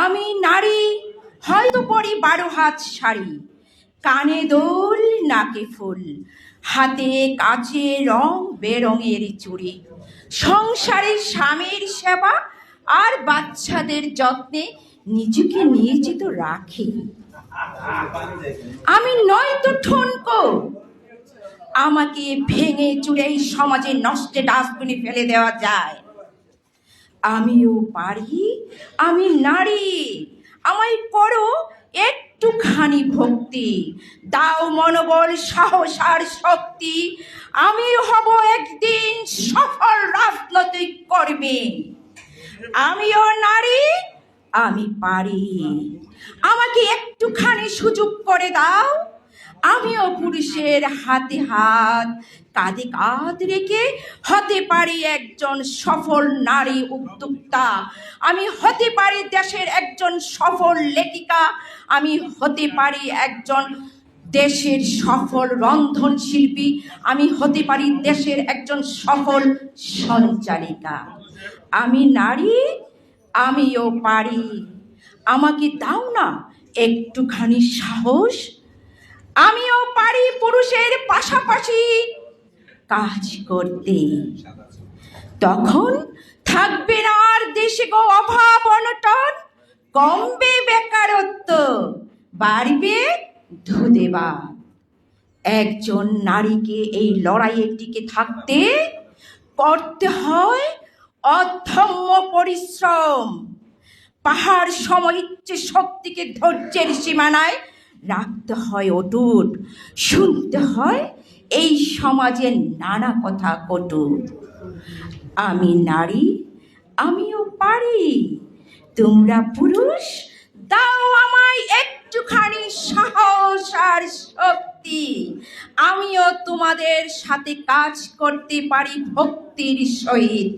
আমি নারী, হয়তো পরি 12 হাত শাড়ি, কানে দোল নাকে ফুল, হাতে কাছে রং বেরঙের চুড়ি, সংসারে স্বামীর সেবা আর বাচ্চাদের যত্নে নিজেকে নিয়োজিত রাখি। আমি নয়তো ঠনকো, আমাকে ভেঙে চুরে এই সমাজে নষ্টে ডাস্টবিনে ফেলে দেওয়া যায়। আমিও পারি, আমি নারী, আমায় করো একটুখানি ভক্তি, দাও মনোবল, সাহস আর শক্তি, আমি হব একদিন সফল রাজনৈতিক কর্মী। আমিও নারী, আমি পারি, আমাকে একটুখানি সুযোগ করে দাও। আমিও পুরুষের হাতে হাত, কাঁধে কাঁধ রেখে হতে পারি একজন সফল নারী উদ্যোক্তা। আমি হতে পারি দেশের একজন সফল লেখিকা। আমি হতে পারি একজন দেশের সফল রন্ধন শিল্পী। আমি হতে পারি দেশের একজন সফল সঞ্চালিকা। আমি নারী, আমিও পারি, আমাকে দাও না একটুখানি সাহস। আমিও পারি পুরুষের পাশাপাশি কাজ করতে। তখন থাকবে না আর দেশে গো অভাব অনটন, কমবে বেকারত্ব, বাড়বে ধুদেবা। একজন নারীকে এই লড়াইয়ের দিকে থাকতে করতে হয় অদম্য পরিশ্রম। পাহাড় সম ইচ্ছে শক্তিকে ধৈর্যের সীমানায় রাখতে হয় অটুট। শুনতে হয় এই সমাজের নানা কথা কটু। আমি নারী, আমিও পারি, তোমরা পুরুষ দাও আমায় একটুখানি সাহস আর শক্তি। আমিও তোমাদের সাথে কাজ করতে পারি ভক্তির সহিত।